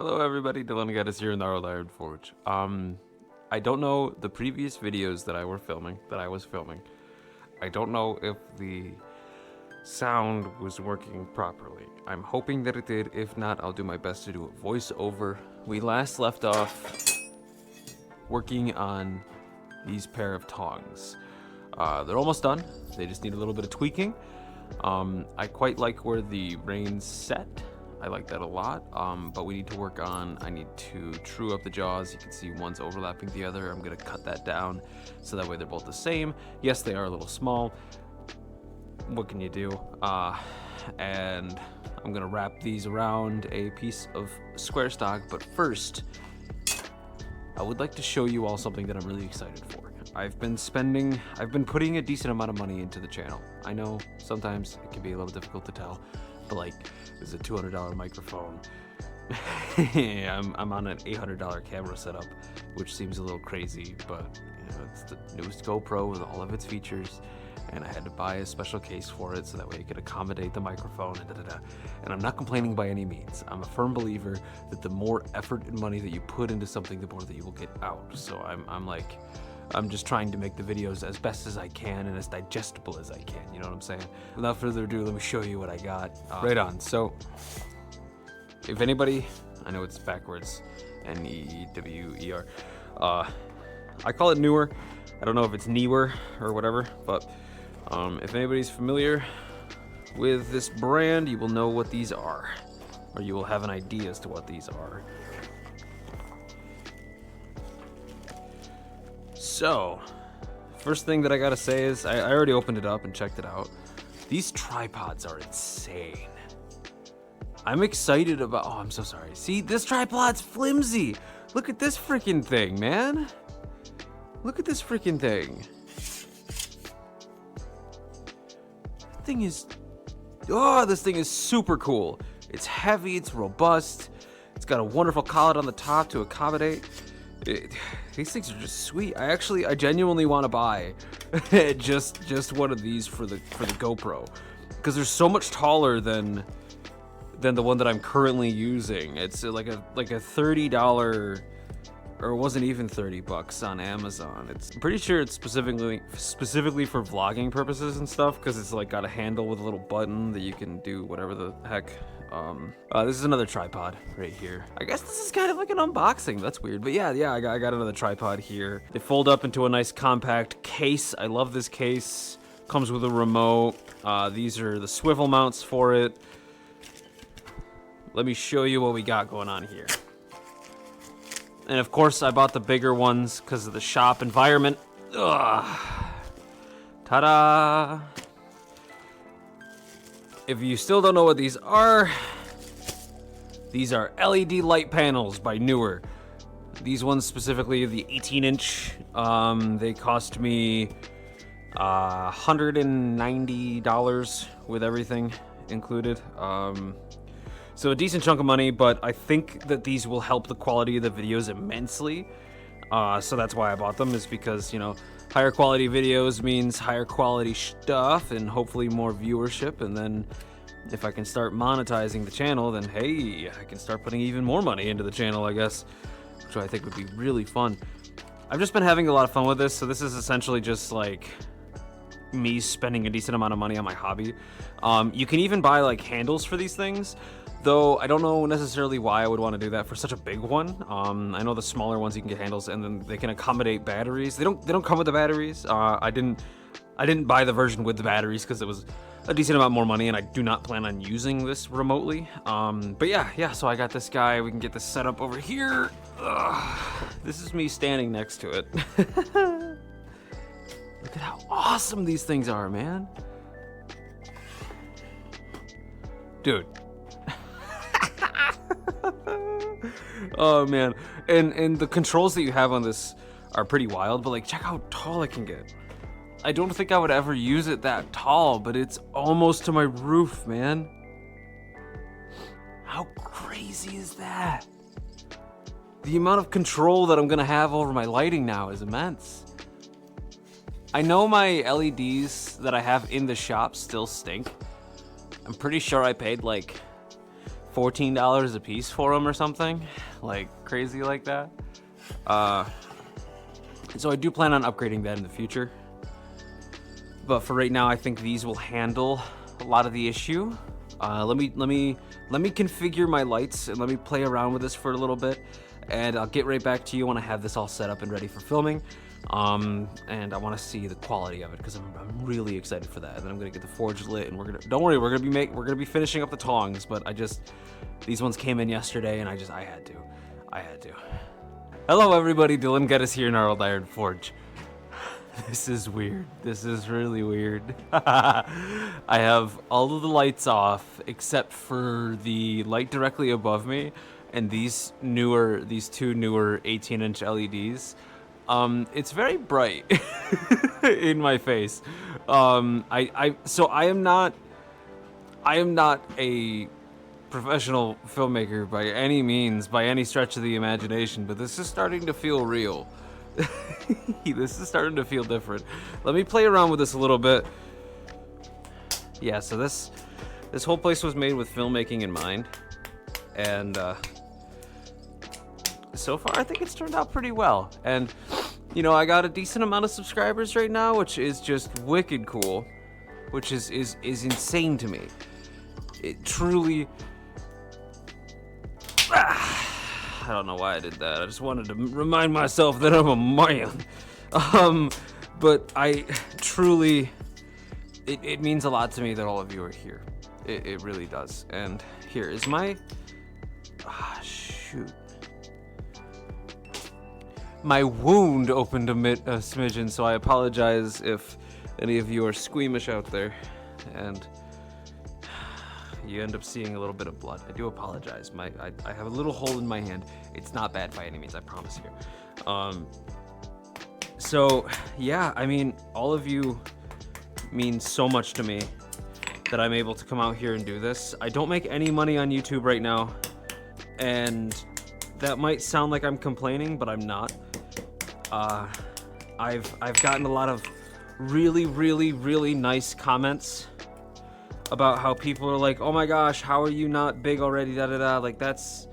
Hello everybody, Dylan Geddes here in the Arrow Iron Forge. I don't know the previous videos that I was filming. I don't know if the sound was working properly. I'm hoping that it did. If not, I'll do my best to do a voiceover. We last left off working on these pair of tongs. They're almost done. They just need a little bit of tweaking. I quite like where the reins set. I like that a lot, but we need to work on, I need to true up the jaws. You can see one's overlapping the other. I'm gonna cut that down so that way they're both the same. Yes, they are a little small. What can you do? And I'm gonna wrap these around a piece of square stock, but first, I would like to show you all something that I'm really excited for. I've been putting a decent amount of money into the channel. I know sometimes it can be a little difficult to tell, but like, this is a $200 microphone. I'm on an $800 camera setup, which seems a little crazy, but you know, it's the newest GoPro with all of its features, and I had to buy a special case for it so that way it could accommodate the microphone and And I'm not complaining by any means. I'm a firm believer that the more effort and money that you put into something, the more that you will get out. So I'm just trying to make the videos as best as I can and as digestible as I can, you know what I'm saying? Without further ado, let me show you what I got. Right on. So, if anybody, I know it's backwards, N-E-W-E-R. I call it Neewer. I don't know if it's Neewer or whatever, but if anybody's familiar with this brand, you will know what these are, or you will have an idea as to what these are. So, first thing that I gotta say is, I already opened it up and checked it out. These tripods are insane. I'm excited about, oh, I'm so sorry. See, this tripod's flimsy. Look at this freaking thing, man. Look at this freaking thing. This thing is super cool. It's heavy, it's robust. It's got a wonderful collet on the top to accommodate. These things are just sweet. I genuinely want to buy just one of these for the GoPro, because they're so much taller than the one that I'm currently using. It's like a $30, or it wasn't even $30 on Amazon. I'm pretty sure it's specifically for vlogging purposes and stuff, because it's like got a handle with a little button that you can do whatever the heck. This is another tripod right here. I guess this is kind of like an unboxing. That's weird, but yeah, I got another tripod here. They fold up into a nice compact case. I love this case. Comes with a remote. These are the swivel mounts for it. Let me show you what we got going on here. And of course, I bought the bigger ones because of the shop environment. Ugh. Ta-da! If you still don't know what these are LED light panels by Neewer. These ones specifically, the 18-inch, they cost me $190 with everything included. So a decent chunk of money, but I think that these will help the quality of the videos immensely. So that's why I bought them, is because, you know, higher quality videos means higher quality stuff and hopefully more viewership. And then if I can start monetizing the channel, then hey, I can start putting even more money into the channel, I guess, which I think would be really fun. I've just been having a lot of fun with this. So this is essentially just like me spending a decent amount of money on my hobby. You can even buy like handles for these things, though I don't know necessarily why I would want to do that for such a big one. I know the smaller ones you can get handles, and then they can accommodate batteries. They don't come with the batteries. I didn't buy the version with the batteries because it was a decent amount more money, and I do not plan on using this remotely. But yeah, so I got this guy. We can get this set up over here. This is me standing next to it. Look at how awesome these things are, man. Dude. Oh man, and the controls that you have on this are pretty wild, but like, check how tall it can get. I don't think I would ever use it that tall, but it's almost to my roof, man. How crazy is that? The amount of control that I'm gonna have over my lighting now is immense. I know my LEDs that I have in the shop still stink. I'm pretty sure I paid like $14 a piece for them or something, like crazy like that. So I do plan on upgrading that in the future. But for right now, I think these will handle a lot of the issue. Let me configure my lights and let me play around with this for a little bit, and I'll get right back to you when I have this all set up and ready for filming. And I want to see the quality of it because I'm really excited for that. And then I'm gonna get the forge lit, and don't worry, we're gonna be finishing up the tongs. But these ones came in yesterday, and I had to. Hello everybody, Dylan Geddes here in Gnarled Iron Forge. This is weird. This is really weird. I have all of the lights off except for the light directly above me and these two newer 18-inch LEDs. It's very bright in my face. So I am not a professional filmmaker by any means, by any stretch of the imagination, but this is starting to feel real. This is starting to feel different. Let me play around with this a little bit. Yeah, so this whole place was made with filmmaking in mind, and so far I think it's turned out pretty well. And you know, I got a decent amount of subscribers right now, which is just wicked cool, which is insane to me. It truly. I don't know why I did that. I just wanted to remind myself that I'm a man. But I truly, it means a lot to me that all of you are here. It really does. And here is my, shoot. My wound opened a smidgen, so I apologize if any of you are squeamish out there. And you end up seeing a little bit of blood. I do apologize. I have a little hole in my hand. It's not bad by any means, I promise you. So yeah, I mean, all of you mean so much to me that I'm able to come out here and do this. I don't make any money on YouTube right now, and that might sound like I'm complaining, but I'm not. I've gotten a lot of really nice comments about how people are like, oh my gosh, how are you not big already, like that's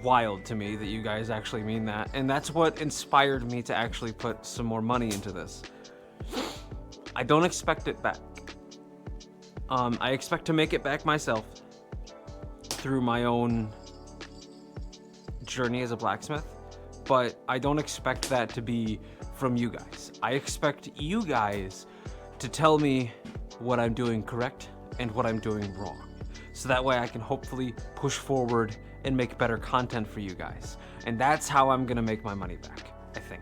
wild to me that you guys actually mean that, and that's what inspired me to actually put some more money into this. I don't expect it back. I expect to make it back myself through my own journey as a blacksmith, but I don't expect that to be from you guys. I expect you guys to tell me what I'm doing correct and what I'm doing wrong, so that way I can hopefully push forward and make better content for you guys. And that's how I'm gonna make my money back, I think,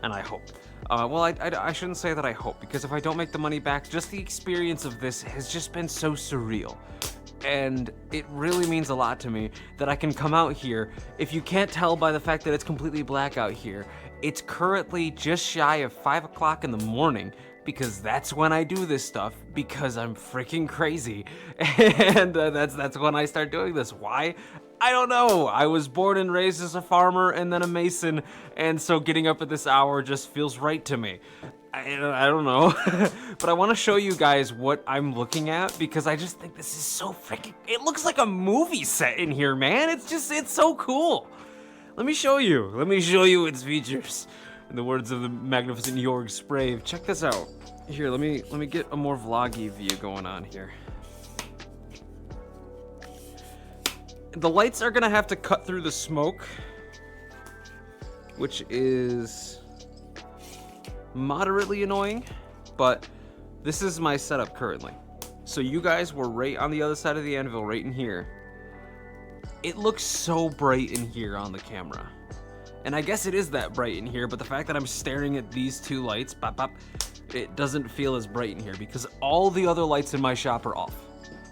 and I hope. Well, I shouldn't say that I hope, because if I don't make the money back, just the experience of this has just been so surreal. And it really means a lot to me that I can come out here. If you can't tell by the fact that it's completely black out here, it's currently just shy of 5 o'clock in the morning, because that's when I do this stuff, because I'm freaking crazy. And that's when I start doing this. Why? I don't know. I was born and raised as a farmer and then a mason, and so getting up at this hour just feels right to me. I don't know. But I want to show you guys what I'm looking at, because I just think this is so freaking, it looks like a movie set in here, man. It's so cool. Let me show you its features. In the words of the magnificent Jorg Sprave, check this out. Here, let me get a more vloggy view going on here. The lights are gonna have to cut through the smoke, which is moderately annoying, but this is my setup currently. So you guys were right on the other side of the anvil, right in here. It looks so bright in here on the camera. And I guess it is that bright in here, but the fact that I'm staring at these two lights, bop, bop, it doesn't feel as bright in here because all the other lights in my shop are off.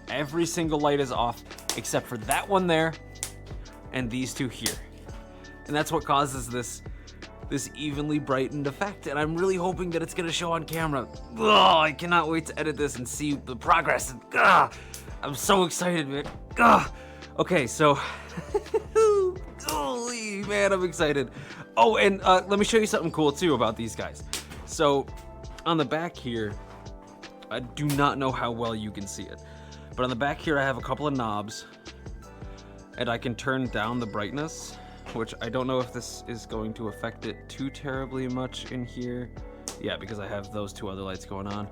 Every single light is off except for that one there and these two here. And that's what causes this evenly brightened effect, and I'm really hoping that it's gonna show on camera. Ugh, I cannot wait to edit this and see the progress. Ugh, I'm so excited, man. Ugh. Okay, so holy man, I'm excited. Oh, and let me show you something cool too about these guys. So on the back here, I do not know how well you can see it, But on the back here, I have a couple of knobs, and I can turn down the brightness, which I don't know if this is going to affect it too terribly much in here. Yeah, because I have those two other lights going on.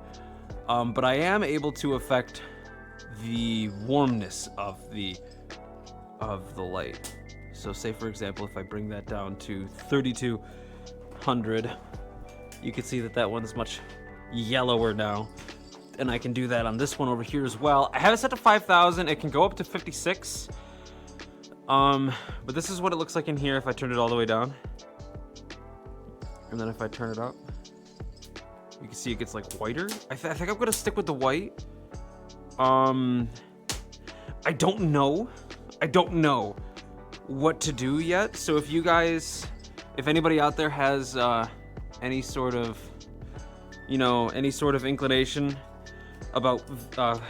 But I am able to affect the warmness of the light. So say for example, if I bring that down to 3200, you can see that that one's much yellower now. And I can do that on this one over here as well. I have it set to 5000. It can go up to 56. But this is what it looks like in here if I turn it all the way down. And then if I turn it up, you can see it gets like whiter. I think I'm gonna stick with the white. I don't know what to do yet. So if you guys, if anybody out there has any sort of, you know, any sort of inclination about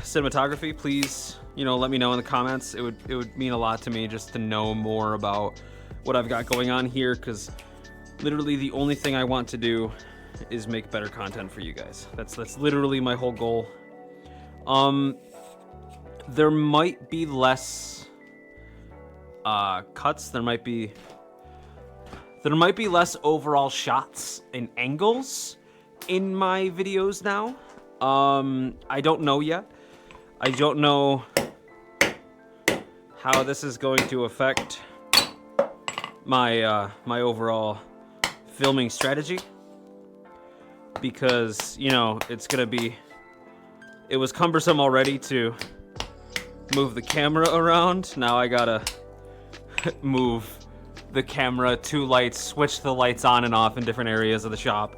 cinematography, please, you know, let me know in the comments. It would mean a lot to me just to know more about what I've got going on here, because literally the only thing I want to do is make better content for you guys. That's literally my whole goal. There might be less cuts. There might be less overall shots and angles in my videos now. I don't know yet. I don't know how this is going to affect my my overall filming strategy, because, you know, it was cumbersome already to move the camera around. Now I gotta move the camera, two lights, switch the lights on and off in different areas of the shop.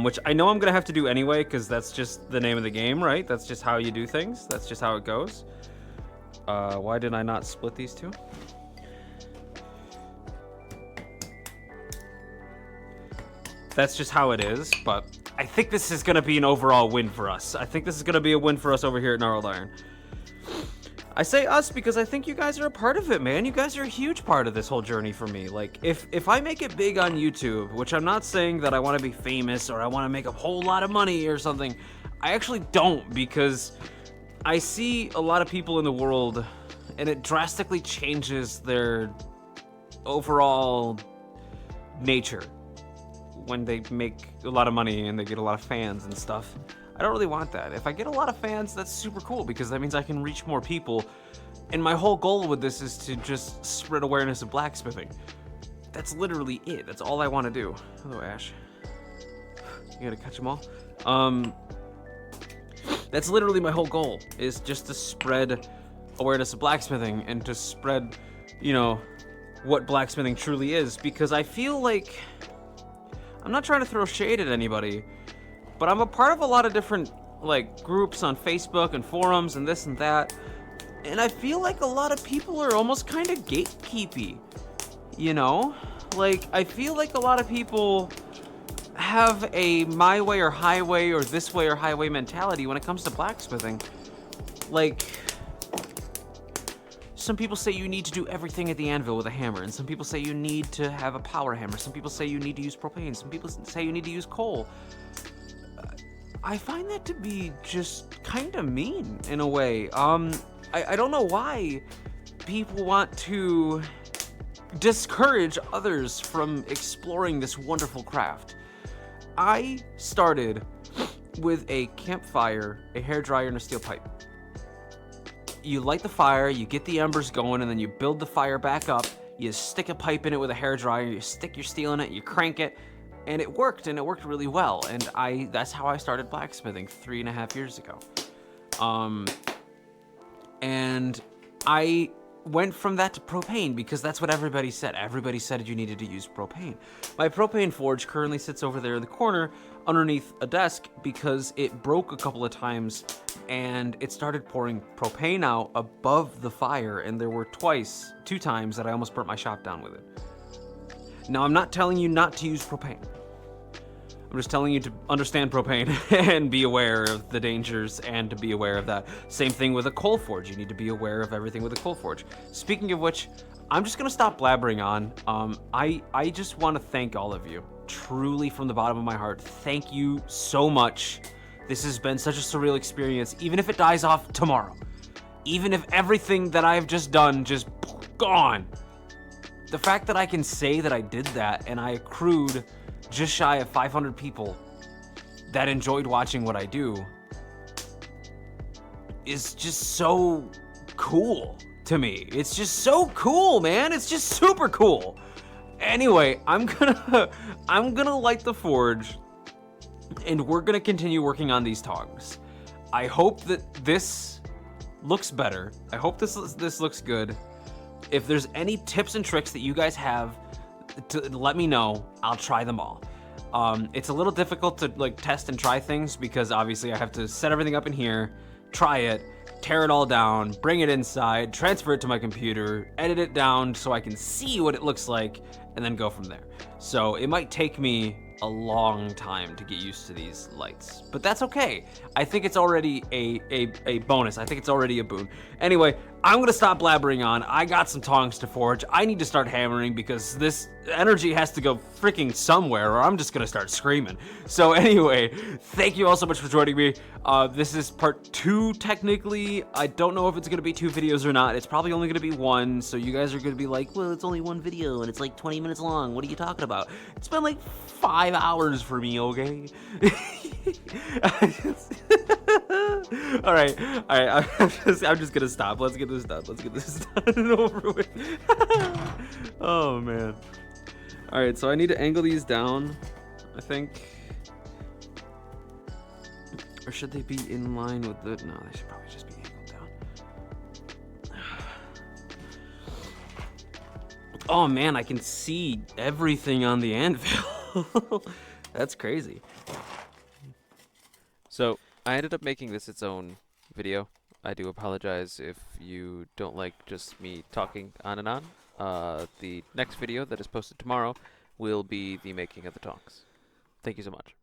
Which I know I'm gonna have to do anyway, because that's just the name of the game, right? That's just how you do things. That's just how it goes. Why did I not split these two? That's just how it is, but I think this is gonna be an overall win for us. I think this is gonna be a win for us over here at Gnarled Iron. I say us because I think you guys are a part of it, man. You guys are a huge part of this whole journey for me. Like, if I make it big on YouTube, which I'm not saying that I want to be famous or I want to make a whole lot of money or something, I actually don't, because I see a lot of people in the world and it drastically changes their overall nature when they make a lot of money and they get a lot of fans and stuff. I don't really want that. If I get a lot of fans, that's super cool, because that means I can reach more people. And my whole goal with this is to just spread awareness of blacksmithing. That's literally it. That's all I want to do. Hello, Ash. You gotta catch them all? That's literally my whole goal, is just to spread awareness of blacksmithing and to spread, you know, what blacksmithing truly is. Because I feel like, I'm not trying to throw shade at anybody, but I'm a part of a lot of different, like, groups on Facebook and forums and this and that, and I feel like a lot of people are almost kind of gatekeepy, you know? Like, I feel like a lot of people have a my way or highway or this way or highway mentality when it comes to blacksmithing. Like, some people say you need to do everything at the anvil with a hammer, and some people say you need to have a power hammer, some people say you need to use propane, some people say you need to use coal. I find that to be just kind of mean in a way. I don't know why people want to discourage others from exploring this wonderful craft. I started with a campfire, a hairdryer, and a steel pipe. You light the fire, you get the embers going, and then you build the fire back up. You stick a pipe in it with a hairdryer, you stick your steel in it, you crank it, and it worked really well. And that's how I started blacksmithing 3.5 years ago. And I went from that to propane because that's what everybody said. Everybody said you needed to use propane. My propane forge currently sits over there in the corner underneath a desk because it broke a couple of times and it started pouring propane out above the fire, and there were two times that I almost burnt my shop down with it. Now, I'm not telling you not to use propane. I'm just telling you to understand propane and be aware of the dangers and to be aware of that. Same thing with a coal forge. You need to be aware of everything with a coal forge. Speaking of which, I'm just gonna stop blabbering on. I just want to thank all of you, truly from the bottom of my heart. Thank you so much. This has been such a surreal experience, even if it dies off tomorrow. Even if everything that I've just done just gone. The fact that I can say that I did that and I accrued just shy of 500 people that enjoyed watching what I do is just so cool to me. It's just so cool, man. It's just super cool. Anyway, I'm gonna light the forge and we're gonna continue working on these tongs. I hope that this looks better. I hope this looks good. If there's any tips and tricks that you guys have, to let me know. I'll try them all. It's a little difficult to like test and try things because obviously I have to set everything up in here, try it, tear it all down, bring it inside, transfer it to my computer, edit it down so I can see what it looks like, and then go from there. So it might take me a long time to get used to these lights, but that's okay. I think it's already a bonus. I think it's already a boon. Anyway, I'm gonna stop blabbering on. I got some tongs to forge. I need to start hammering because this energy has to go freaking somewhere or I'm just gonna start screaming. So anyway, thank you all so much for joining me. This is part 2 technically. I don't know if it's gonna be 2 videos or not. It's probably only gonna be 1, so you guys are gonna be like, well, it's only 1 video and it's like 20 minutes long. What are you talking about? It's been like 5 hours for me, okay? All right. I'm just gonna stop. Let's get this done. Let's get this done and over with. Oh man. All right, so I need to angle these down, I think. Or should they be in line with the? No, they should probably just be angled down. Oh man, I can see everything on the anvil. That's crazy. So I ended up making this its own video. I do apologize if you don't like just me talking on and on. The next video that is posted tomorrow will be the making of the tongs. Thank you so much.